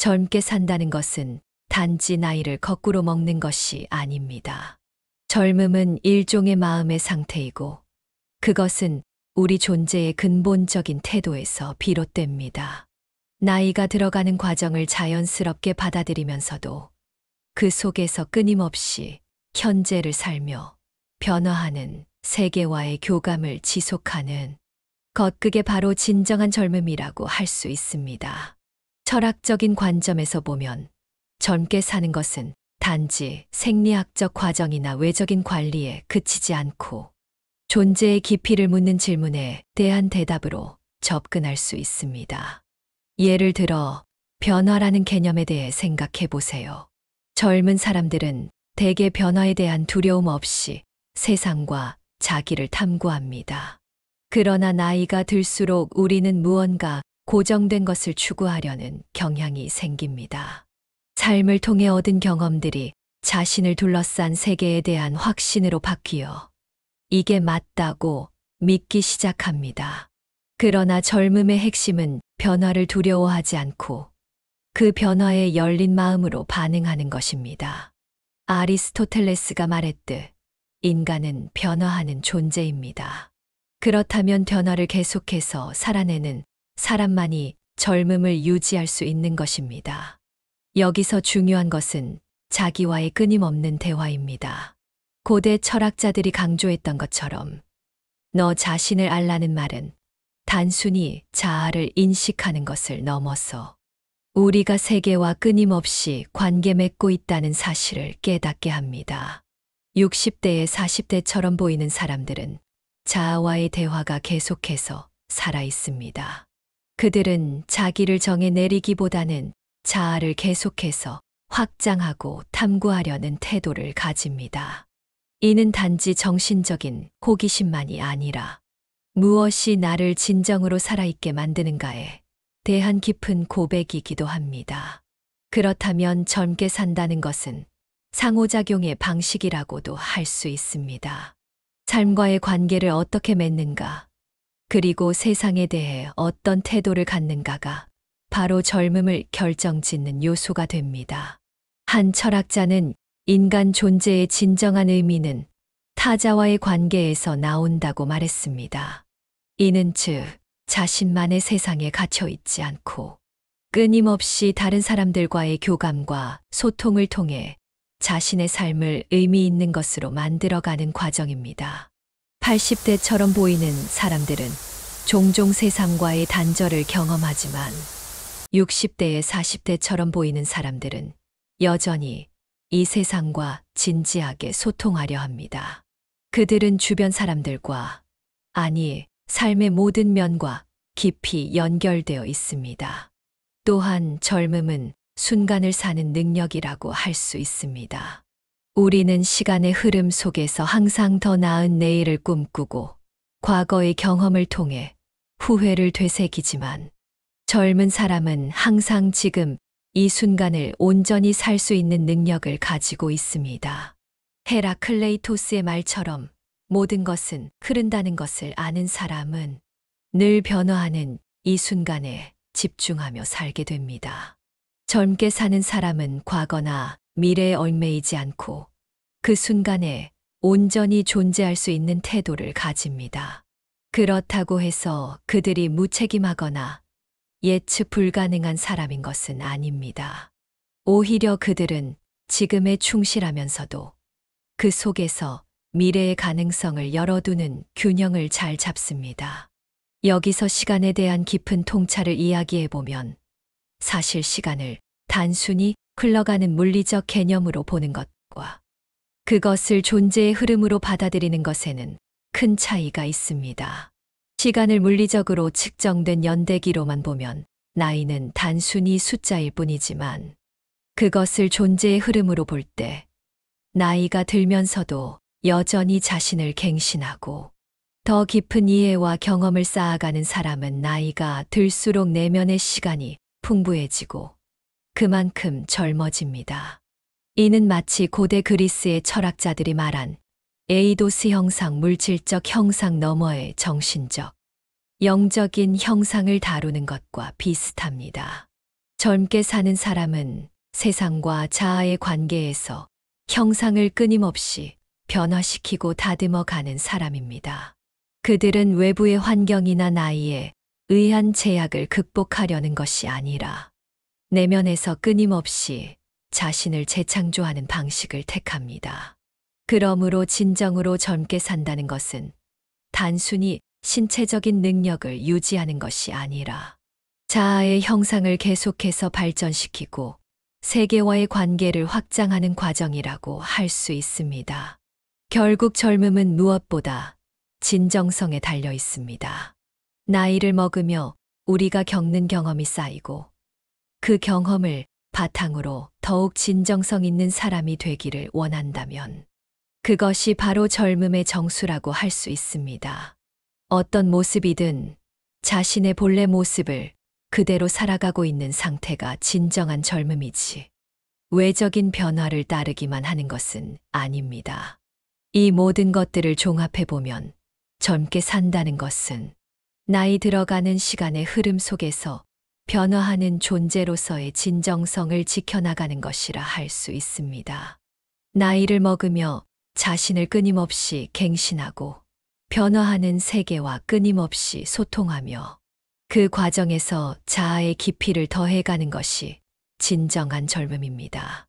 젊게 산다는 것은 단지 나이를 거꾸로 먹는 것이 아닙니다. 젊음은 일종의 마음의 상태이고 그것은 우리 존재의 근본적인 태도에서 비롯됩니다. 나이가 들어가는 과정을 자연스럽게 받아들이면서도 그 속에서 끊임없이 현재를 살며 변화하는 세계와의 교감을 지속하는 것, 그게 바로 진정한 젊음이라고 할 수 있습니다. 철학적인 관점에서 보면 젊게 사는 것은 단지 생리학적 과정이나 외적인 관리에 그치지 않고 존재의 깊이를 묻는 질문에 대한 대답으로 접근할 수 있습니다. 예를 들어 변화라는 개념에 대해 생각해 보세요. 젊은 사람들은 대개 변화에 대한 두려움 없이 세상과 자기를 탐구합니다. 그러나 나이가 들수록 우리는 무언가 고정된 것을 추구하려는 경향이 생깁니다. 삶을 통해 얻은 경험들이 자신을 둘러싼 세계에 대한 확신으로 바뀌어 이게 맞다고 믿기 시작합니다. 그러나 젊음의 핵심은 변화를 두려워하지 않고 그 변화에 열린 마음으로 반응하는 것입니다. 아리스토텔레스가 말했듯 인간은 변화하는 존재입니다. 그렇다면 변화를 계속해서 살아내는 사람만이 젊음을 유지할 수 있는 것입니다. 여기서 중요한 것은 자기와의 끊임없는 대화입니다. 고대 철학자들이 강조했던 것처럼 너 자신을 알라는 말은 단순히 자아를 인식하는 것을 넘어서 우리가 세계와 끊임없이 관계 맺고 있다는 사실을 깨닫게 합니다. 60대에 40대처럼 보이는 사람들은 자아와의 대화가 계속해서 살아 있습니다. 그들은 자기를 정해내리기보다는 자아를 계속해서 확장하고 탐구하려는 태도를 가집니다. 이는 단지 정신적인 호기심만이 아니라 무엇이 나를 진정으로 살아있게 만드는가에 대한 깊은 고백이기도 합니다. 그렇다면 젊게 산다는 것은 상호작용의 방식이라고도 할 수 있습니다. 삶과의 관계를 어떻게 맺는가, 그리고 세상에 대해 어떤 태도를 갖는가가 바로 젊음을 결정짓는 요소가 됩니다. 한 철학자는 인간 존재의 진정한 의미는 타자와의 관계에서 나온다고 말했습니다. 이는 즉, 자신만의 세상에 갇혀 있지 않고 끊임없이 다른 사람들과의 교감과 소통을 통해 자신의 삶을 의미 있는 것으로 만들어가는 과정입니다. 80대처럼 보이는 사람들은 종종 세상과의 단절을 경험하지만 60대에 40대처럼 보이는 사람들은 여전히 이 세상과 진지하게 소통하려 합니다. 그들은 주변 사람들과, 아니, 삶의 모든 면과 깊이 연결되어 있습니다. 또한 젊음은 순간을 사는 능력이라고 할 수 있습니다. 우리는 시간의 흐름 속에서 항상 더 나은 내일을 꿈꾸고 과거의 경험을 통해 후회를 되새기지만 젊은 사람은 항상 지금 이 순간을 온전히 살 수 있는 능력을 가지고 있습니다. 헤라클레이토스의 말처럼 모든 것은 흐른다는 것을 아는 사람은 늘 변화하는 이 순간에 집중하며 살게 됩니다. 젊게 사는 사람은 과거나 미래에 얽매이지 않고 그 순간에 온전히 존재할 수 있는 태도를 가집니다. 그렇다고 해서 그들이 무책임하거나 예측 불가능한 사람인 것은 아닙니다. 오히려 그들은 지금에 충실하면서도 그 속에서 미래의 가능성을 열어두는 균형을 잘 잡습니다. 여기서 시간에 대한 깊은 통찰을 이야기해보면 사실 시간을 단순히 흘러가는 물리적 개념으로 보는 것과 그것을 존재의 흐름으로 받아들이는 것에는 큰 차이가 있습니다. 시간을 물리적으로 측정된 연대기로만 보면 나이는 단순히 숫자일 뿐이지만 그것을 존재의 흐름으로 볼 때 나이가 들면서도 여전히 자신을 갱신하고 더 깊은 이해와 경험을 쌓아가는 사람은 나이가 들수록 내면의 시간이 풍부해지고 그만큼 젊어집니다. 이는 마치 고대 그리스의 철학자들이 말한 에이도스 형상, 물질적 형상 너머의 정신적, 영적인 형상을 다루는 것과 비슷합니다. 젊게 사는 사람은 세상과 자아의 관계에서 형상을 끊임없이 변화시키고 다듬어 가는 사람입니다. 그들은 외부의 환경이나 나이에 의한 제약을 극복하려는 것이 아니라 내면에서 끊임없이 자신을 재창조하는 방식을 택합니다. 그러므로 진정으로 젊게 산다는 것은 단순히 신체적인 능력을 유지하는 것이 아니라 자아의 형상을 계속해서 발전시키고 세계와의 관계를 확장하는 과정이라고 할 수 있습니다. 결국 젊음은 무엇보다 진정성에 달려 있습니다. 나이를 먹으며 우리가 겪는 경험이 쌓이고 그 경험을 바탕으로 더욱 진정성 있는 사람이 되기를 원한다면 그것이 바로 젊음의 정수라고 할 수 있습니다. 어떤 모습이든 자신의 본래 모습을 그대로 살아가고 있는 상태가 진정한 젊음이지 외적인 변화를 따르기만 하는 것은 아닙니다. 이 모든 것들을 종합해보면 젊게 산다는 것은 나이 들어가는 시간의 흐름 속에서 변화하는 존재로서의 진정성을 지켜나가는 것이라 할 수 있습니다. 나이를 먹으며 자신을 끊임없이 갱신하고 변화하는 세계와 끊임없이 소통하며 그 과정에서 자아의 깊이를 더해가는 것이 진정한 젊음입니다.